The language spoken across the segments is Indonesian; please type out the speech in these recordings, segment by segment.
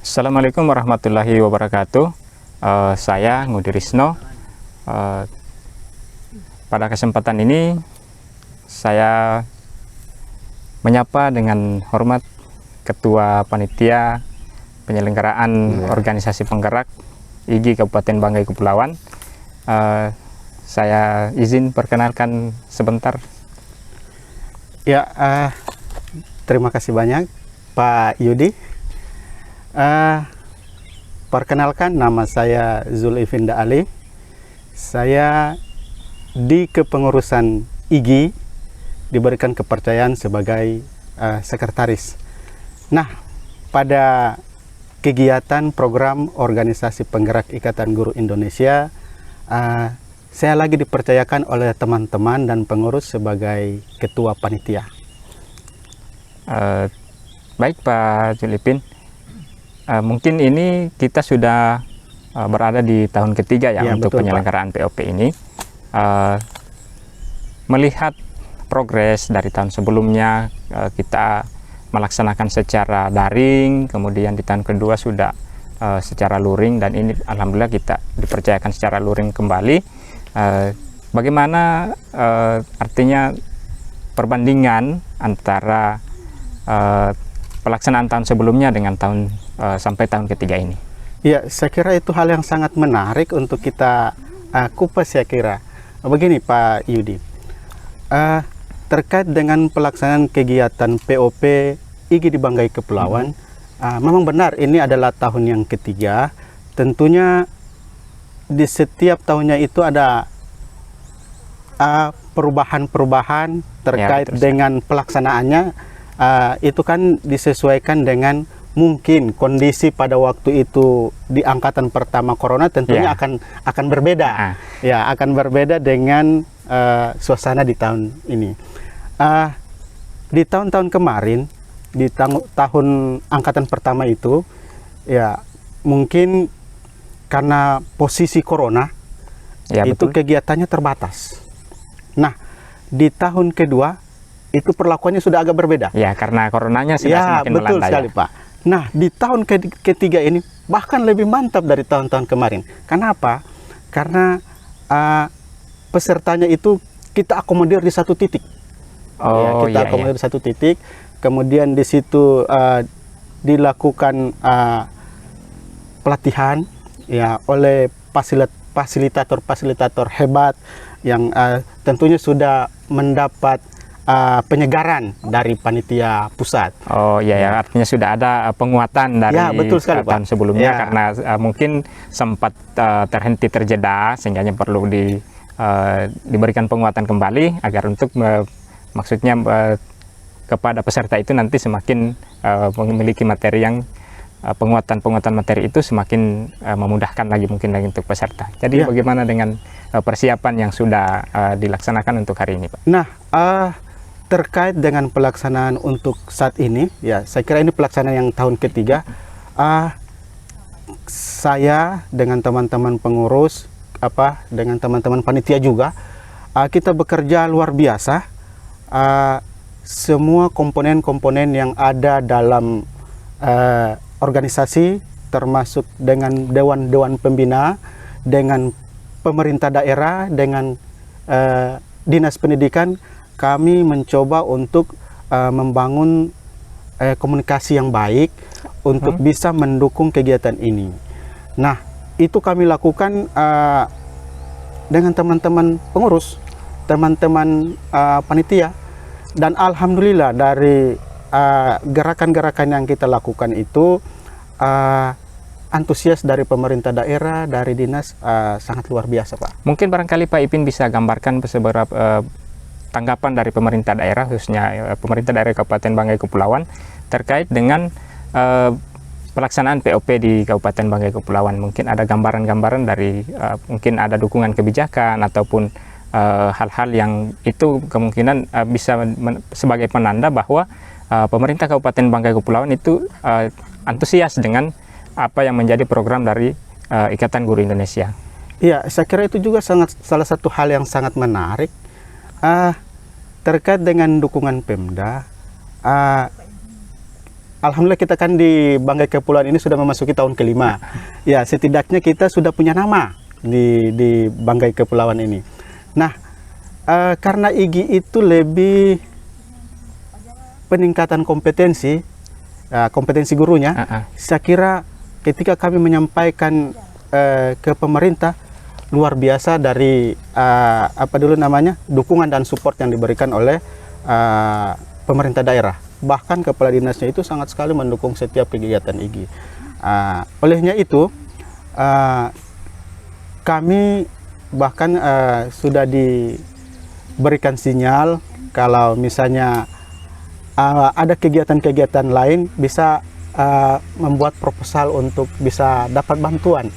Assalamualaikum warahmatullahi wabarakatuh. Saya Ngudi Risno. Pada kesempatan ini saya menyapa dengan hormat Ketua Panitia Penyelenggaraan Organisasi Penggerak IGI Kabupaten Banggai Kepulauan. Saya izin perkenalkan sebentar. Ya, terima kasih banyak Pak Yudi. Perkenalkan, nama saya Zulfinda Ali. Saya di kepengurusan IGI diberikan kepercayaan sebagai sekretaris. Nah, pada kegiatan program organisasi penggerak Ikatan Guru Indonesia, saya lagi dipercayakan oleh teman-teman dan pengurus sebagai ketua panitia. Baik Pak Zulipin, mungkin ini kita sudah berada di tahun ketiga ya untuk betul, penyelenggaraan POP ini. Melihat progres dari tahun sebelumnya, kita melaksanakan secara daring, kemudian di tahun kedua sudah secara luring, dan ini alhamdulillah kita dipercayakan secara luring kembali. Bagaimana artinya perbandingan antara pelaksanaan tahun sebelumnya dengan tahun sampai tahun ketiga ini? Ya, saya kira itu hal yang sangat menarik untuk kita kupas, saya kira. Begini Pak Yudi, terkait dengan pelaksanaan kegiatan POP IGI di Banggai Kepulauan, memang benar ini adalah tahun yang ketiga. Tentunya di setiap tahunnya itu ada perubahan-perubahan terkait dengan pelaksanaannya. Itu kan disesuaikan dengan mungkin kondisi pada waktu itu di angkatan pertama corona tentunya akan berbeda. Ya, akan berbeda dengan suasana di tahun ini. Di tahun-tahun kemarin, di tahun angkatan pertama itu, ya mungkin karena posisi corona, Ya, itu betul. kegiatannya terbatas. Nah, di tahun kedua itu perlakuannya sudah agak berbeda. Ya, karena coronanya sudah semakin betul melanda. sekali, Pak. Nah, di tahun ketiga ini bahkan lebih mantap dari tahun-tahun kemarin. Kenapa? Karena pesertanya itu kita akomodir di satu titik. Kita akomodir di satu titik. Kemudian di situ dilakukan pelatihan ya oleh fasilitator hebat yang tentunya sudah mendapat penyegaran dari panitia pusat. Artinya sudah ada penguatan dari betul sekali, tahun Pak. sebelumnya, karena mungkin sempat terhenti terjeda, sehingga perlu diberikan penguatan kembali agar untuk maksudnya kepada peserta itu nanti semakin memiliki materi yang penguatan materi itu semakin memudahkan lagi mungkin lagi untuk peserta. Jadi bagaimana dengan persiapan yang sudah dilaksanakan untuk hari ini, Pak? Nah, terkait dengan pelaksanaan untuk saat ini, ya saya kira ini pelaksanaan yang tahun ketiga. Saya dengan teman-teman pengurus, dengan teman-teman panitia juga, kita bekerja luar biasa. Semua komponen-komponen yang ada dalam organisasi, termasuk dengan dewan-dewan pembina, dengan pemerintah daerah, dengan dinas pendidikan, kami mencoba untuk membangun komunikasi yang baik untuk bisa mendukung kegiatan ini. Nah, itu kami lakukan dengan teman-teman pengurus, teman-teman panitia, dan alhamdulillah dari gerakan-gerakan yang kita lakukan itu antusias dari pemerintah daerah, dari dinas sangat luar biasa, Pak. Mungkin barangkali Pak Ipin bisa gambarkan beberapa tanggapan dari pemerintah daerah, khususnya pemerintah daerah Kabupaten Banggai Kepulauan terkait dengan pelaksanaan POP di Kabupaten Banggai Kepulauan. Mungkin ada gambaran-gambaran dari mungkin ada dukungan kebijakan ataupun hal-hal yang itu kemungkinan bisa sebagai penanda bahwa pemerintah Kabupaten Banggai Kepulauan itu antusias dengan apa yang menjadi program dari Ikatan Guru Indonesia. Iya, saya kira itu juga salah satu hal yang sangat menarik terkait dengan dukungan Pemda. alhamdulillah kita kan di Banggai Kepulauan ini sudah memasuki tahun kelima. Ya, setidaknya kita sudah punya nama di Banggai Kepulauan ini. Nah, karena IGI itu lebih peningkatan kompetensi, kompetensi gurunya, saya kira ketika kami menyampaikan ke pemerintah, luar biasa dari dukungan dan support yang diberikan oleh pemerintah daerah. Bahkan kepala dinasnya itu sangat sekali mendukung setiap kegiatan IGI. Olehnya itu kami bahkan sudah diberikan sinyal kalau misalnya ada kegiatan-kegiatan lain bisa membuat proposal untuk bisa dapat bantuan.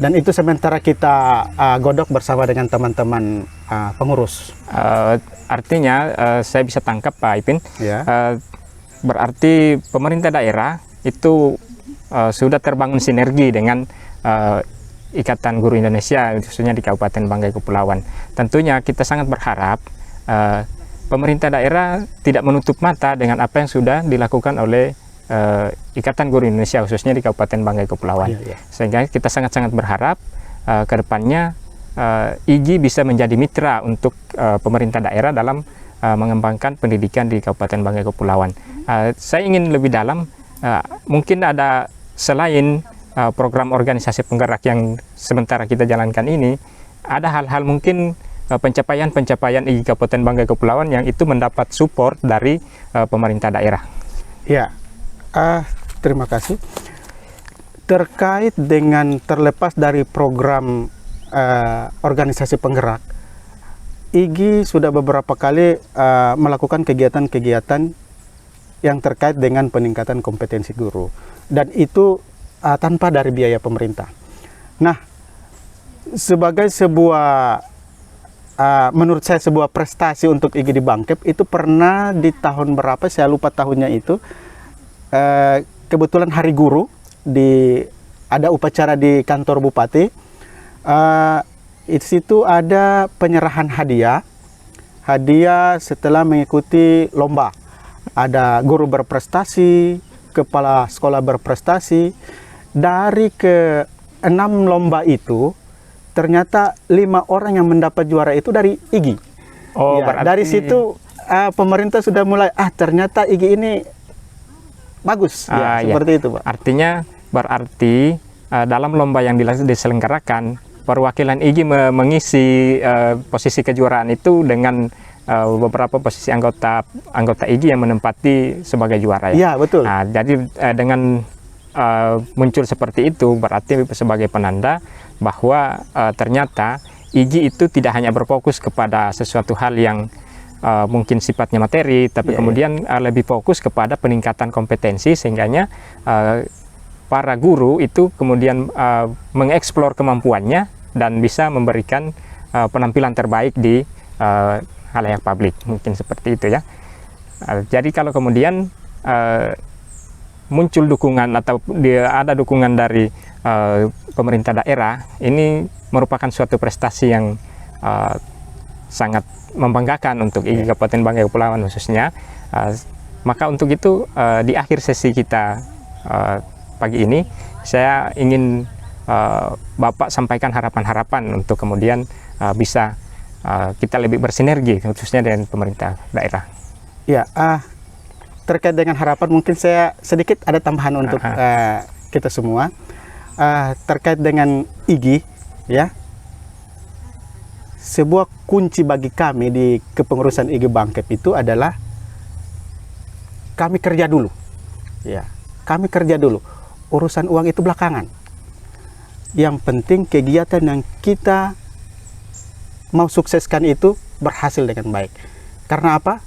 Dan itu sementara kita godok bersama dengan teman-teman pengurus. Artinya saya bisa tangkap Pak Ipin, Ya. Berarti pemerintah daerah itu sudah terbangun sinergi dengan Ikatan Guru Indonesia, khususnya di Kabupaten Banggai Kepulauan. Tentunya kita sangat berharap pemerintah daerah tidak menutup mata dengan apa yang sudah dilakukan oleh Ikatan Guru Indonesia, khususnya di Kabupaten Banggai Kepulauan. Sehingga kita sangat-sangat berharap ke depannya IGI bisa menjadi mitra untuk pemerintah daerah dalam mengembangkan pendidikan di Kabupaten Banggai Kepulauan. Saya ingin lebih dalam, mungkin ada selain program organisasi penggerak yang sementara kita jalankan ini, ada hal-hal mungkin pencapaian-pencapaian IGI Kabupaten Banggai Kepulauan yang itu mendapat support dari pemerintah daerah. Ya. Terima kasih. Terkait dengan terlepas dari program organisasi penggerak, IGI sudah beberapa kali melakukan kegiatan-kegiatan yang terkait dengan peningkatan kompetensi guru, dan itu tanpa dari biaya pemerintah. Nah, sebagai sebuah menurut saya sebuah prestasi untuk IGI di Bangkep, itu pernah di tahun berapa, saya lupa tahunnya itu. Kebetulan Hari Guru ada upacara di kantor Bupati. Di situ ada penyerahan hadiah setelah mengikuti lomba. Ada guru berprestasi, kepala sekolah berprestasi. Dari ke-6 lomba itu, ternyata 5 orang yang mendapat juara itu dari IGI. Berarti dari situ pemerintah sudah mulai, ternyata IGI ini bagus, seperti itu, Pak. Artinya berarti dalam lomba yang diselenggarakan, perwakilan IGI mengisi posisi kejuaraan itu dengan beberapa posisi anggota IGI yang menempati sebagai juara. Ya, betul. Jadi dengan muncul seperti itu, berarti sebagai penanda bahwa ternyata IGI itu tidak hanya berfokus kepada sesuatu hal yang mungkin sifatnya materi, tapi kemudian lebih fokus kepada peningkatan kompetensi, sehingganya para guru itu kemudian mengeksplor kemampuannya dan bisa memberikan penampilan terbaik di halayak publik, mungkin seperti itu ya. Jadi kalau kemudian muncul dukungan atau ada dukungan dari pemerintah daerah, ini merupakan suatu prestasi yang sangat membanggakan untuk IGI Kabupaten Banggai Kepulauan khususnya. Maka untuk itu di akhir sesi kita pagi ini, saya ingin Bapak sampaikan harapan-harapan untuk kemudian bisa kita lebih bersinergi khususnya dengan pemerintah daerah. Ya, terkait dengan harapan mungkin saya sedikit ada tambahan untuk kita semua terkait dengan IGI, ya. Sebuah kunci bagi kami di kepengurusan IGI Bangkep itu adalah kami kerja dulu, ya. Kami kerja dulu. Urusan uang itu belakangan. Yang penting kegiatan yang kita mau sukseskan itu berhasil dengan baik. Karena apa?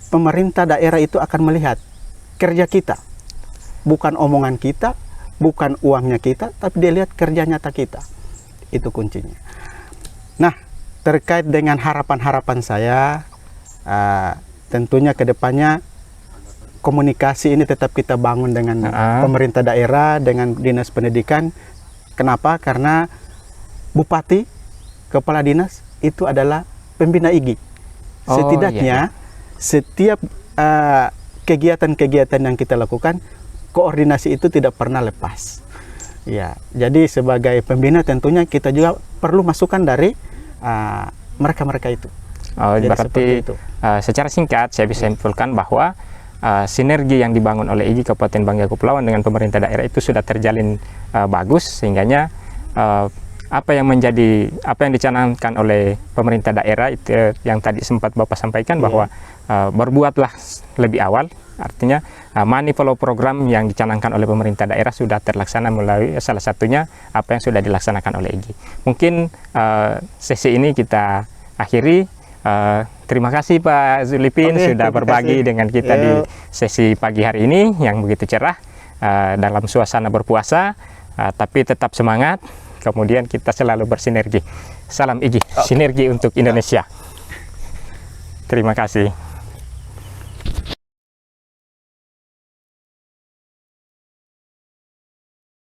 Pemerintah daerah itu akan melihat kerja kita, bukan omongan kita, bukan uangnya kita, tapi dia lihat kerja nyata kita. Itu kuncinya. Nah, terkait dengan harapan-harapan saya, tentunya ke depannya komunikasi ini tetap kita bangun dengan pemerintah daerah, dengan dinas pendidikan. Kenapa? Karena bupati, kepala dinas itu adalah pembina IGI. Setidaknya setiap kegiatan-kegiatan yang kita lakukan, koordinasi itu tidak pernah lepas. Ya, jadi sebagai pembina tentunya kita juga perlu masukan dari mereka-mereka itu. Oh, Jadi berarti itu. secara singkat saya bisa simpulkan bahwa sinergi yang dibangun oleh IGI Kabupaten Banggai Kepulauan dengan pemerintah daerah itu sudah terjalin bagus, sehingganya apa yang dicanangkan oleh pemerintah daerah itu yang tadi sempat Bapak sampaikan bahwa berbuatlah lebih awal, artinya money follow program yang dicanangkan oleh pemerintah daerah sudah terlaksana melalui salah satunya apa yang sudah dilaksanakan oleh IGI. Mungkin sesi ini kita akhiri. Terima kasih Pak Zulipin sudah berbagi dengan kita di sesi pagi hari ini yang begitu cerah dalam suasana berpuasa, tapi tetap semangat. Kemudian kita selalu bersinergi. Salam IGI, sinergi untuk Indonesia. Terima kasih.